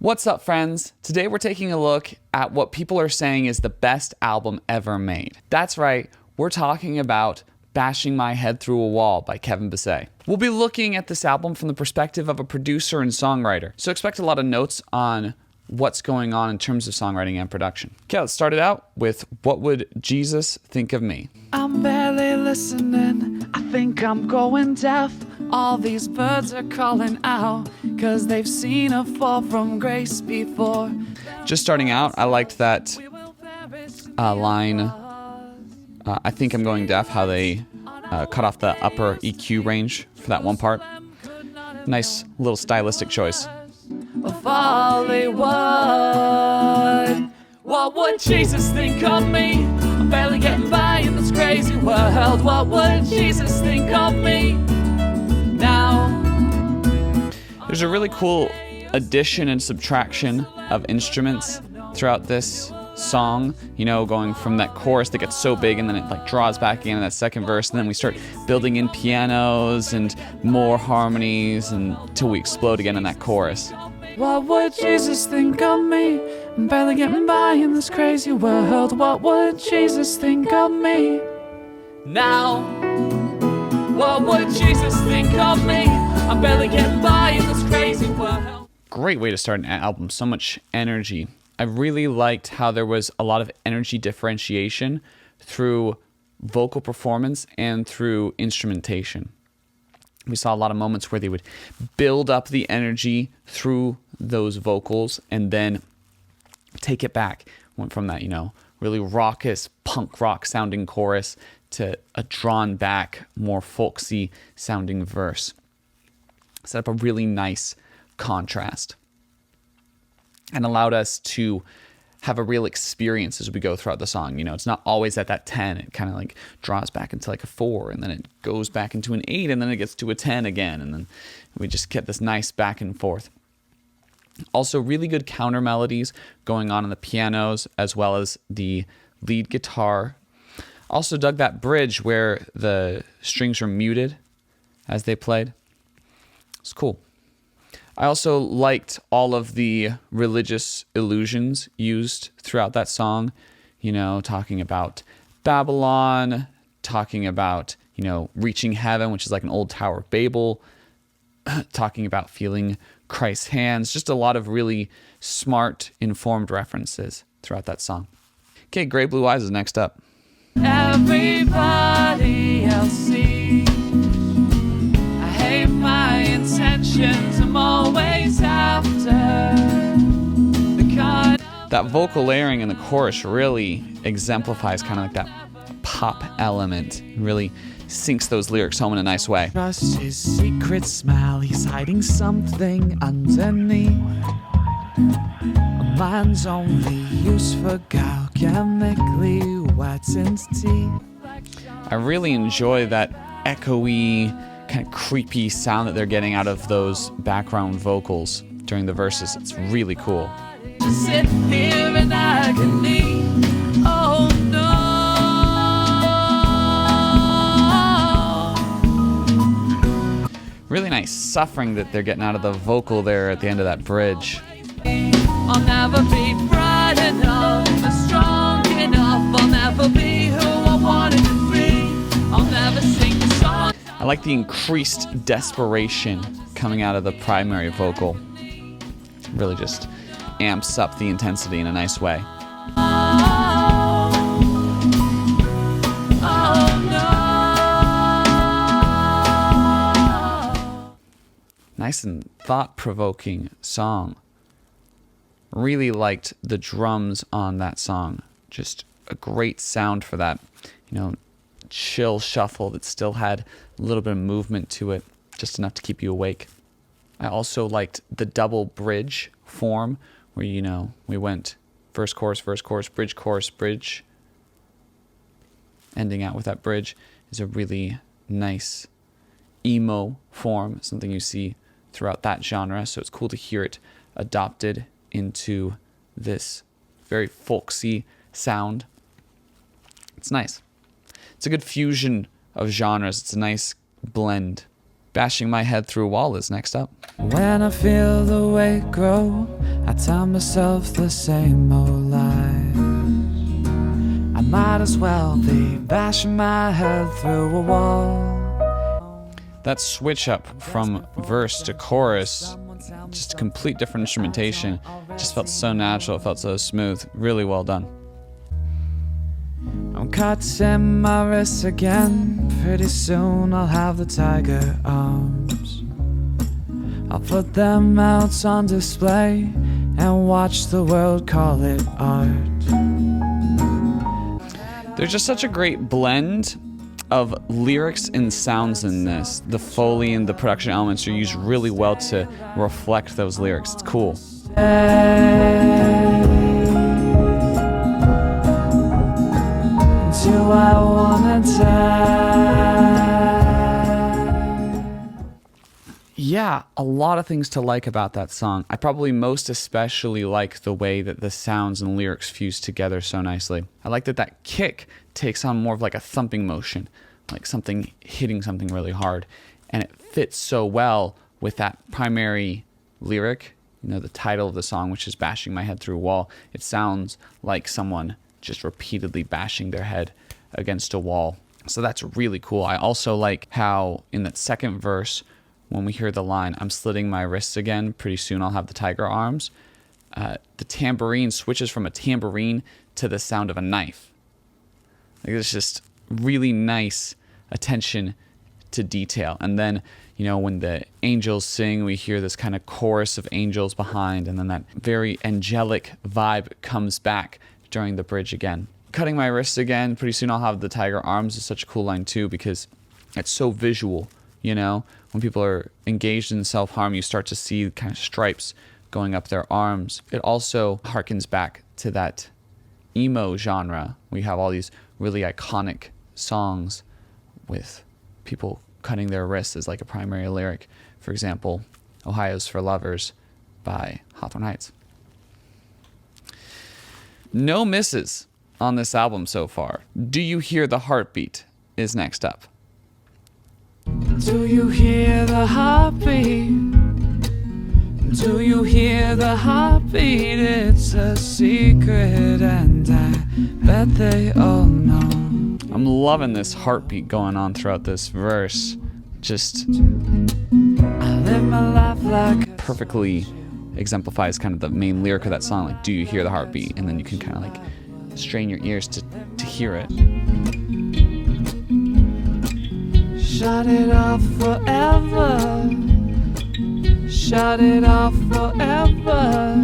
What's up, friends? Today we're taking a look at what people are saying is the best album ever made. That's right, we're talking about Bashing My Head Through a Wall by Kevin Bessey. We'll be looking at this album from the perspective of a producer and songwriter, so expect a lot of notes on what's going on in terms of songwriting and production. Okay, let's start it out with What Would Jesus Think of Me? I'm barely listening, I think I'm going deaf. All these birds are calling out, 'cause they've seen a fall from grace before. Just starting out, I liked that line, I think I'm going deaf, how they cut off the upper EQ range for that one part. Nice little stylistic choice. Of Hollywood, what would Jesus think of me? I'm barely getting by in this crazy world. What would Jesus think of me now? There's a really cool addition and subtraction of instruments throughout this song, you know, going from that chorus that gets so big and then it like draws back in that second verse, and then we start building in pianos and more harmonies until we explode again in that chorus. What would Jesus think of me? I'm barely getting by in this crazy world. What would Jesus think of me now? What would Jesus think of me? I'm barely getting by in this crazy world. Great way to start an album, so much energy. I really liked how there was a lot of energy differentiation through vocal performance and through instrumentation. We saw a lot of moments where they would build up the energy through those vocals and then take it back. Went from that, you know, really raucous punk rock sounding chorus to a drawn back, more folksy sounding verse. Set up a really nice contrast and allowed us to have a real experience as we go throughout the song. You know, it's not always at that 10. It kind of like draws back into like a 4, and then it goes back into an 8, and then it gets to a 10 again, and then we just get this nice back and forth. Also, really good counter melodies going on the pianos as well as the lead guitar. Also dug that bridge where the strings were muted as they played. It's cool. I also liked all of the religious illusions used throughout that song, you know, talking about Babylon, talking about, you know, reaching heaven, which is like an old Tower of Babel, talking about feeling Christ's hands, just a lot of really smart, informed references throughout that song. Okay, Gray Blue Eyes is next up. Everybody else sees I hate my intentions. I'm always after the kind of That vocal layering in the chorus really exemplifies kind of like that pop element. It really sinks those lyrics home in a nice way. trust his secret smile. He's hiding something underneath. A man's only use for guile, chemically wet in teeth. I really enjoy that echoey, kind of creepy sound that they're getting out of those background vocals during the verses. It's really cool. Just sit here in agony. Oh no. Really nice suffering that they're getting out of the vocal there at the end of that bridge. I'll never be bright enough or strong enough. I'll never be who I wanted to be. I'll never sing the song. I like the increased desperation coming out of the primary vocal. Really just amps up the intensity in a nice way. Nice and thought-provoking song. Really liked the drums on that song. Just a great sound for that, you know, chill shuffle that still had a little bit of movement to it, just enough to keep you awake. I also liked the double bridge form where, you know, we went verse, chorus, bridge. Ending out with that bridge is a really nice emo form, something you see throughout that genre, so it's cool to hear it adopted into this very folksy sound. It's nice. It's a good fusion of genres. It's a nice blend. Bashing My Head Through a Wall is next up. When I feel the weight grow I tell myself the same old lies. I might as well be bashing my head through a wall. That switch up from verse to chorus, just a complete different instrumentation, just felt so natural, it felt so smooth. Really well done. I'm cutting my wrists again. Pretty soon I'll have the tiger arms. I'll put them out on display and watch the world call it art. There's just such a great blend of lyrics and sounds in this. The Foley and the production elements are used really well to reflect those lyrics. It's cool. Do I wanna die? Yeah, a lot of things to like about that song. I probably most especially like the way that the sounds and lyrics fuse together so nicely. I like that that kick takes on more of like a thumping motion, like something hitting something really hard. And it fits so well with that primary lyric, you know, the title of the song, which is Bashing My Head Through a Wall. It sounds like someone just repeatedly bashing their head against a wall. So that's really cool. I also like how in that second verse, when we hear the line, I'm slitting my wrists again, pretty soon I'll have the tiger arms, the tambourine switches from a tambourine to the sound of a knife. Like, it's just really nice attention to detail. And then, you know, when the angels sing, we hear this kind of chorus of angels behind, and then that very angelic vibe comes back during the bridge again. Cutting my wrists again, pretty soon I'll have the tiger arms is such a cool line too, because it's so visual, you know? When people are engaged in self-harm, you start to see kind of stripes going up their arms. It also harkens back to that emo genre. We have all these really iconic songs with people cutting their wrists as like a primary lyric. For example, Ohio's for Lovers by Hawthorne Heights. No misses on this album so far. Do You Hear the Heartbeat is next up. Do you hear the heartbeat? Do you hear the heartbeat? It's a secret and I bet they all know. I'm loving this heartbeat going on throughout this verse. Just I live my life like perfectly exemplifies kind of the main lyric of that song, like, do you hear the heartbeat? And then you can kind of like strain your ears to hear it. shut it off forever. Shut it off forever.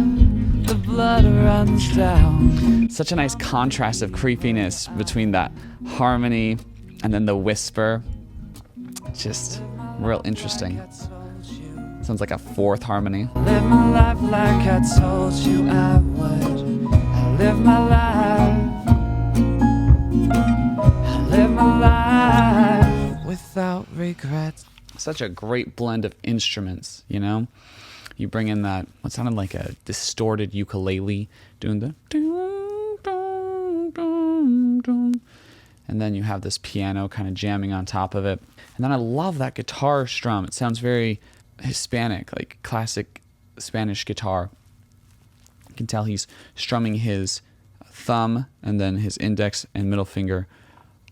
The blood runs down. Such a nice contrast of creepiness between that harmony and then the whisper. Just real interesting. Sounds like a fourth harmony. Live my life like I told you I would. I live my life. I live my life without regret. Such a great blend of instruments, you know? You bring in that, what sounded like a distorted ukulele, doing the dum, dum, dum, dum. And then you have this piano kind of jamming on top of it. And then I love that guitar strum. It sounds very Hispanic, like classic Spanish guitar. You can tell he's strumming his thumb and then his index and middle finger,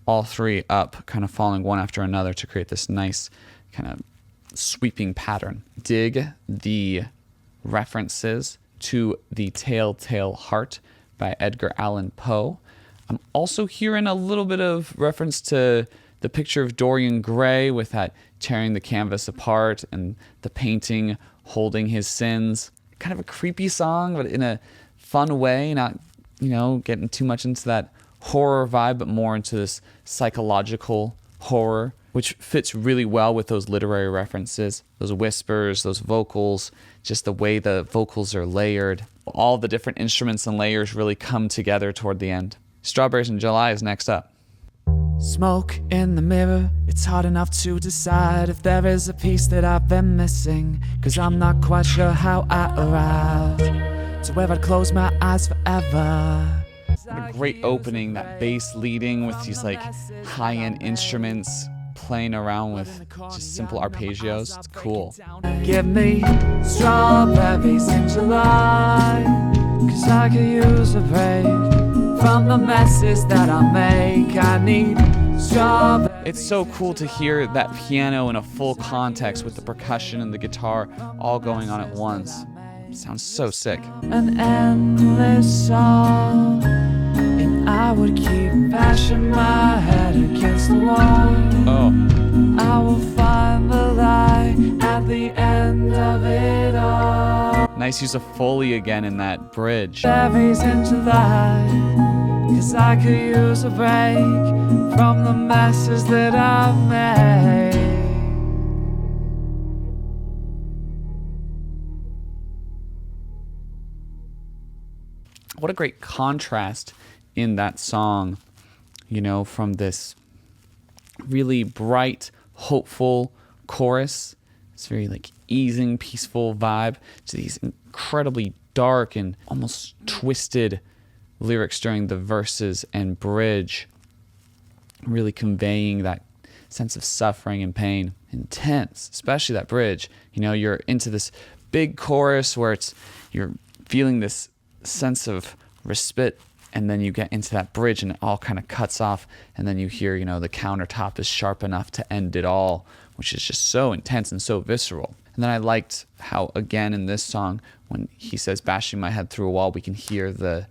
all three up, kind of falling one after another to create this nice kind of sweeping pattern. Dig the references to The Telltale Heart by Edgar Allan Poe. I'm also hearing a little bit of reference to the picture of Dorian Gray with that tearing the canvas apart and the painting holding his sins. Kind of a creepy song, but in a fun way, not, you know, getting too much into that horror vibe, but more into this psychological horror, which fits really well with those literary references, those whispers, those vocals, just the way the vocals are layered. All the different instruments and layers really come together toward the end. Strawberries in July is next up. Smoke in the mirror, it's hard enough to decide if there is a piece that I've been missing, 'cause I'm not quite sure how I arrived to where I'd close my eyes forever. A great opening, that bass leading with these like high-end instruments playing around with just simple arpeggios. It's cool. Give me strawberries in July. 'cause I could use a break from the messes that I make. I need strawberry. It's so cool to hear that piano in a full context with the percussion and the guitar all going on at once. It sounds so sick. An endless song, and I would keep bashing my head against the wall. Oh, I will find the light at the end of it all. nice use of Foley again in that bridge. Berries in July, 'cause I could use a break from the messes that I've made. What a great contrast in that song, you know, from this really bright, hopeful chorus. It's very like easing, peaceful vibe to these incredibly dark and almost twisted lyrics during the verses and bridge, really conveying that sense of suffering and pain. Intense, especially that bridge. You know, you're into this big chorus where you're feeling this sense of respite, and then you get into that bridge and it all kind of cuts off, and then you hear, you know, the countertop is sharp enough to end it all, which is just so intense and so visceral. And then I liked how, again, in this song, when he says bashing my head through a wall, we can hear the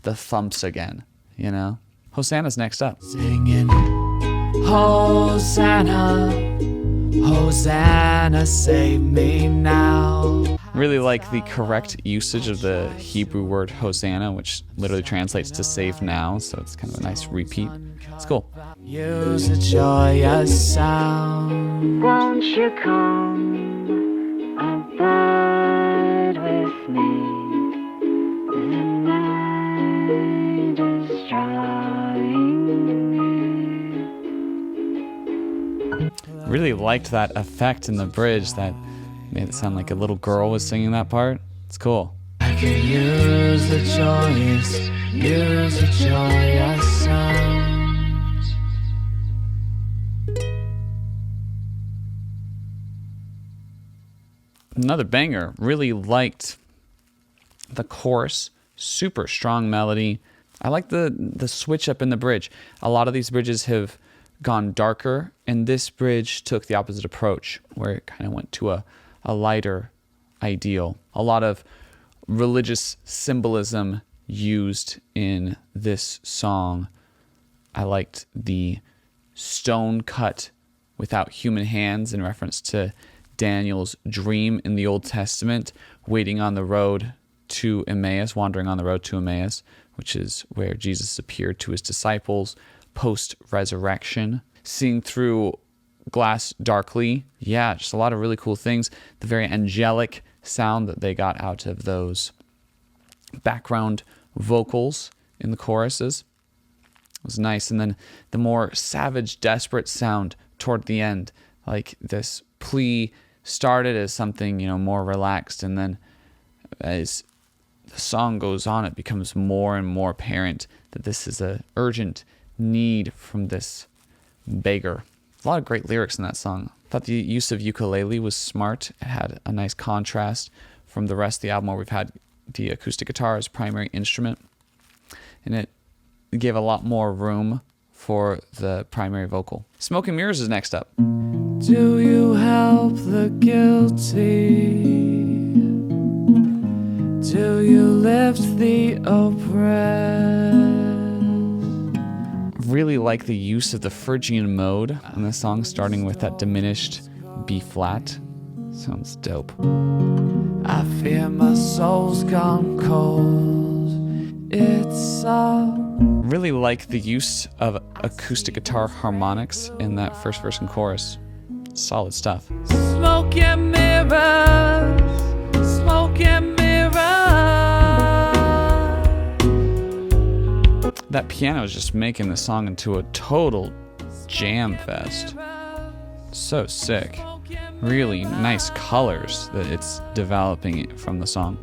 thumps again, you know? Hosanna's next up. Singing Hosanna, Hosanna, save me now. Really like the correct usage of the Hebrew word Hosanna, which literally translates to save now, so it's kind of a nice repeat. It's cool. Use a joyous sound. Won't you come abide with me? The night is drawing near. Really liked that effect in the bridge that made it sound like a little girl was singing that part. It's cool. I could use a joyous sound. Another banger. Really liked the chorus. Super strong melody. I like the switch up in the bridge. A lot of these bridges have gone darker, and this bridge took the opposite approach, where it kind of went to a lighter ideal. A lot of religious symbolism used in this song. I liked the stone cut without human hands in reference to Daniel's dream in the Old Testament, wandering on the road to Emmaus, which is where Jesus appeared to his disciples post-resurrection. Seeing through glass darkly. Yeah, just a lot of really cool things. The very angelic sound that they got out of those background vocals in the choruses was nice. And then the more savage, desperate sound toward the end, like this plea started as something, you know, more relaxed, and then as the song goes on, it becomes more and more apparent that this is an urgent need from this beggar. A lot of great lyrics in that song. I thought the use of ukulele was smart. It had a nice contrast from the rest of the album, where we've had the acoustic guitar as primary instrument, and it gave a lot more room for the primary vocal. Smoke and Mirrors is next up. Do you help the guilty? Do you lift the oppressed? Really like the use of the Phrygian mode in the song, starting with that diminished B flat. Sounds dope. I fear my soul's gone cold. It's all. Really like the use of acoustic guitar harmonics in that first verse and chorus. Solid stuff. Smoke and mirrors, smoke and mirrors. That piano is just making the song into a total jam fest. So sick. Really nice colors that it's developing from the song.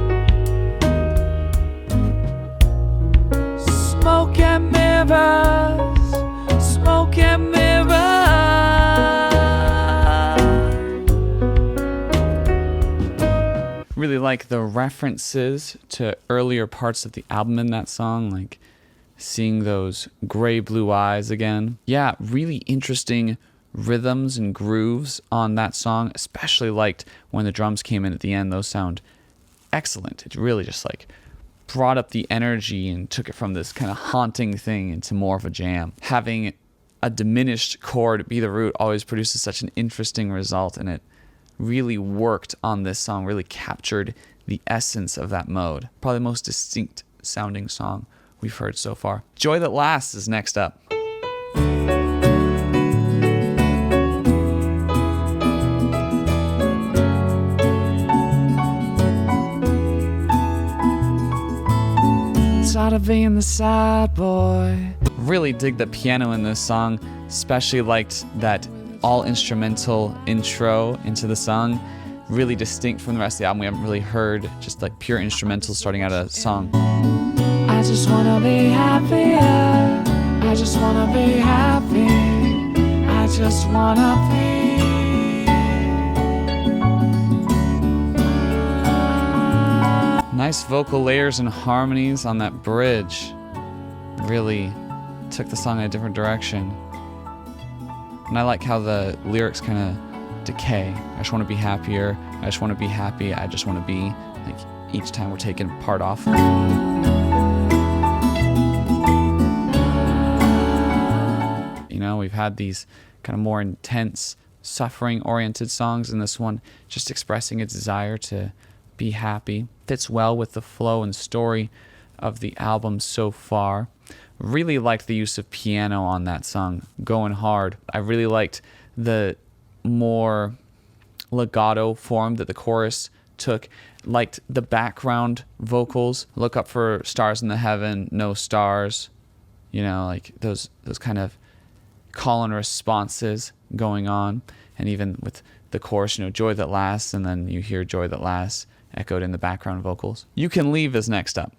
Smoke and mirrors, smoke and mirrors. really like the references to earlier parts of the album in that song, like seeing those gray blue eyes again. Yeah, really interesting rhythms and grooves on that song. Especially liked when the drums came in at the end. Those sound excellent. It really just like brought up the energy and took it from this kind of haunting thing into more of a jam. Having a diminished chord be the root always produces such an interesting result, and it really worked on this song, really captured the essence of that mode. Probably the most distinct sounding song we've heard so far. Joy That Lasts is next up. Tired of being the sad boy. Really dig the piano in this song, especially liked that all instrumental intro into the song. Really distinct from the rest of the album. We haven't really heard just like pure instrumentals starting out a song. I just wanna be happier. I just wanna be happy. I just wanna be. Nice vocal layers and harmonies on that bridge. Really took the song in a different direction. And I like how the lyrics kind of decay. I just want to be happier. I just want to be happy. I just want to be. Like each time we're taking part off. You know, we've had these kind of more intense, suffering-oriented songs, and this one just expressing a desire to be happy. Fits well with the flow and story of the album so far. Really liked the use of piano on that song, going hard. I really liked the more legato form that the chorus took. Liked the background vocals. Look up for stars in the heaven, no stars. You know, like those kind of call and responses going on. And even with the chorus, you know, Joy That Lasts, and then you hear Joy That Lasts echoed in the background vocals. You Can Leave is next up.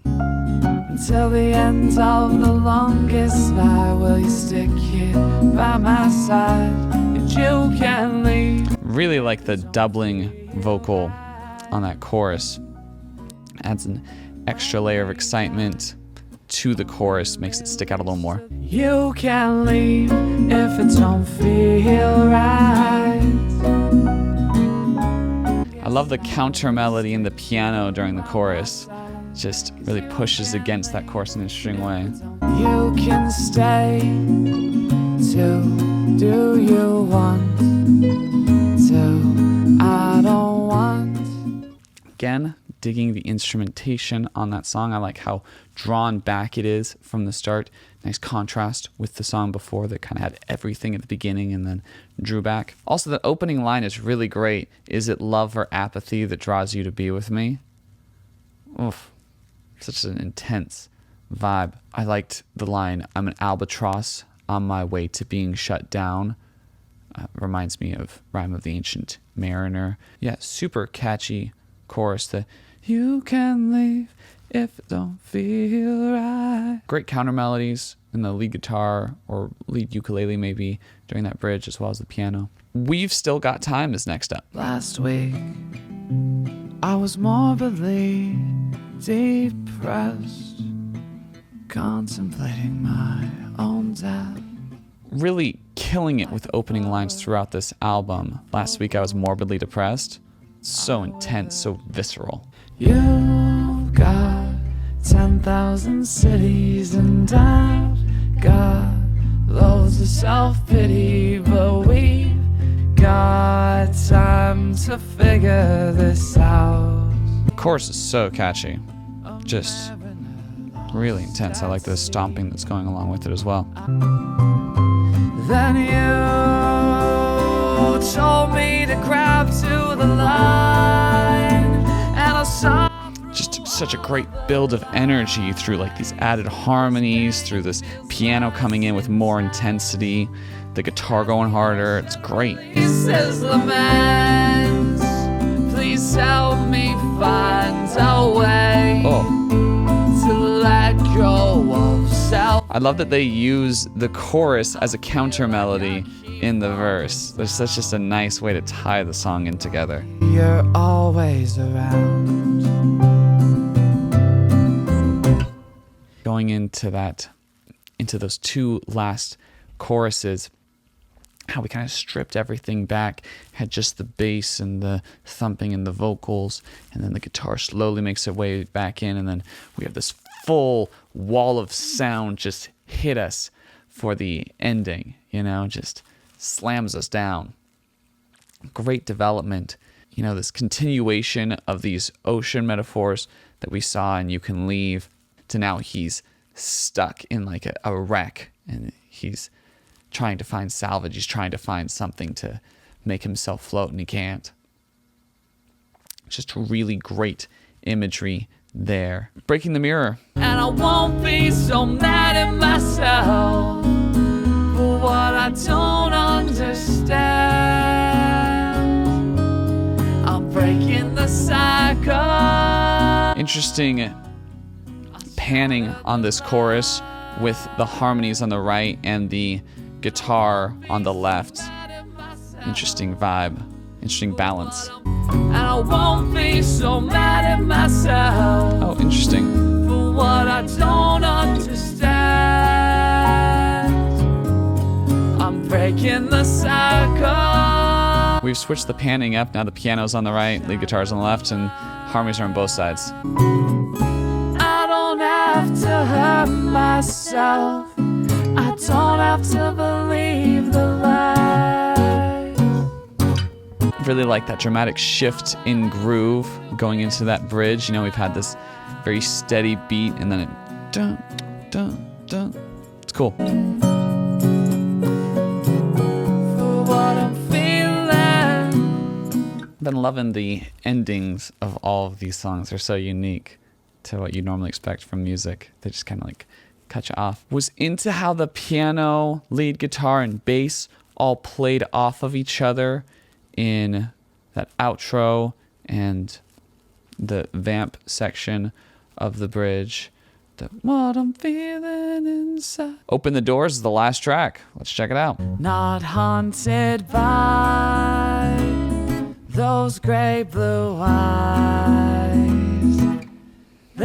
Until the end of the longest lie, will you stick here by my side? And you can leave. Really like the doubling vocal on that chorus. Adds an extra layer of excitement to the chorus, makes it stick out a little more. You can leave if it don't feel right. I love the counter melody in the piano during the chorus. Just really pushes against that chorus in an interesting way. You can stay to do you want to. I don't want. Again, digging the instrumentation on that song. I like how drawn back it is from the start. Nice contrast with the song before that kind of had everything at the beginning and then drew back. Also, the opening line is really great. Is it love or apathy that draws you to be with me? Oof. Such an intense vibe. I liked the line, I'm an albatross on my way to being shut down. Reminds me of Rhyme of the Ancient Mariner. Yeah, super catchy chorus. The you can leave if it don't feel right. Great counter melodies in the lead guitar or lead ukulele maybe during that bridge, as well as the piano. We've Still Got Time is next up. Last week, I was morbidly depressed, contemplating my own death. Really killing it with opening lines throughout this album. Last week I was morbidly depressed. So intense, so visceral. You've got 10,000 cities and I've got loads of self-pity, but we've got time to figure this out. The chorus is so catchy. Just really intense. I like the stomping that's going along with it as well. Then you told me to grab to the line, and I saw. Just such a great build of energy through like these added harmonies, through this piano coming in with more intensity, the guitar going harder. It's great. He says, lament, please help me find a way to let go of self. I love that they use the chorus as a counter melody in the verse. That's just a nice way to tie the song in together. You're always around. Going into those two last choruses, how we kind of stripped everything back, had just the bass and the thumping and the vocals, and then the guitar slowly makes its way back in, and then we have this full wall of sound just hit us for the ending, just slams us down. Great development. This continuation of these ocean metaphors that we saw in You Can Leave, to now he's stuck in like a wreck, and he's trying to find salvage. He's trying to find something to make himself float, and he can't. Just really great imagery there. Breaking the mirror. And I won't be so mad at myself for what I don't understand. I'm breaking the cycle. Interesting panning on this chorus with the harmonies on the right and the guitar on the left. Interesting vibe, interesting balance. And I won't be so mad at myself. Oh, interesting. For what I don't understand. I'm breaking the cycle. We've switched the panning up. Now the piano's on the right, lead guitar's on the left, and harmonies are on both sides. I don't have to hurt myself. I don't have to believe the lies. Really like that dramatic shift in groove going into that bridge. We've had this very steady beat, and then it dun dun dun. It's cool. For what I'm feeling. I've been loving the endings of all of these songs. They're so unique to what you normally expect from music. They just kind of like cut you off. Was into how the piano, lead guitar, and bass all played off of each other in that outro and the vamp section of the bridge. What I'm feeling inside. Open the Doors is the last track. Let's check it out. Not haunted by those gray blue eyes.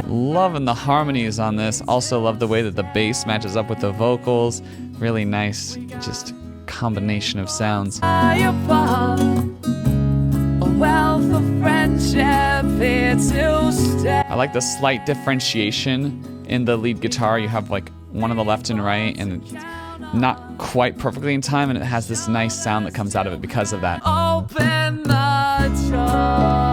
Loving the harmonies on this. Also love the way that the bass matches up with the vocals. Really nice, just combination of sounds. A wealth of friendship here to stay. I like the slight differentiation in the lead guitar. You have like one on the left and right, and it's not quite perfectly in time, and it has this nice sound that comes out of it because of that. Open the door.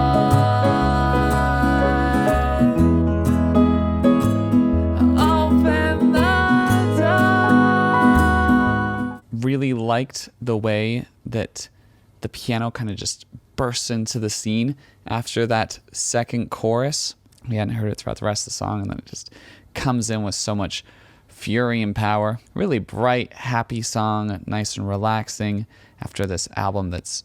Really liked the way that the piano kind of just bursts into the scene after that second chorus. We hadn't heard it throughout the rest of the song, and then it just comes in with so much fury and power. Really bright, happy song, nice and relaxing after this album that's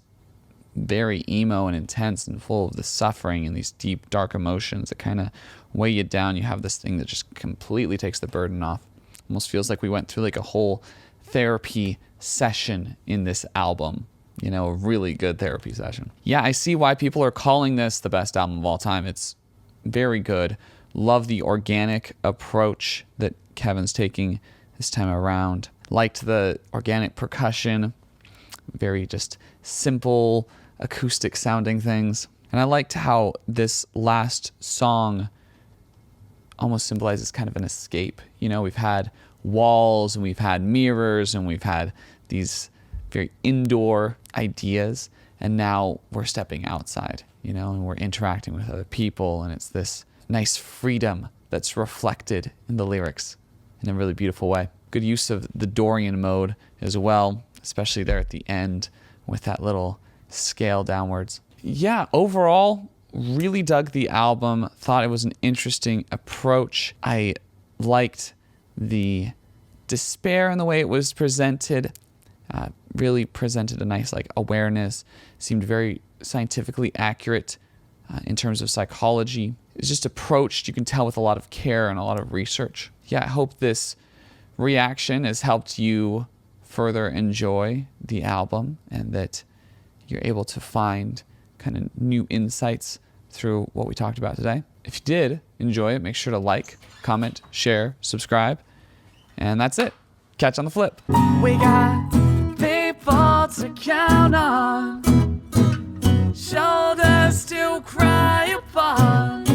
very emo and intense and full of the suffering and these deep, dark emotions that kind of weigh you down. You have this thing that just completely takes the burden off. Almost feels like we went through like a whole therapy session in this album. A really good therapy session. Yeah, I see why people are calling this the best album of all time. It's very good. Love the organic approach that Kevin's taking this time around. Liked the organic percussion. Very just simple, acoustic sounding things. And I liked how this last song almost symbolizes kind of an escape. We've had walls, and we've had mirrors, and we've had these very indoor ideas, and now we're stepping outside, and we're interacting with other people, and it's this nice freedom that's reflected in the lyrics in a really beautiful way. Good use of the Dorian mode as well, especially there at the end with that little scale downwards. Yeah, overall, really dug the album. Thought it was an interesting approach. I liked the despair in the way it was presented. Really presented a nice awareness. Seemed very scientifically accurate in terms of psychology. It's just approached, you can tell, with a lot of care and a lot of research. Yeah, I hope this reaction has helped you further enjoy the album and that you're able to find kind of new insights through what we talked about today. If you did enjoy it, make sure to like, comment, share, subscribe, and that's it. Catch you on the flip. We got people to count on, shoulders to cry upon.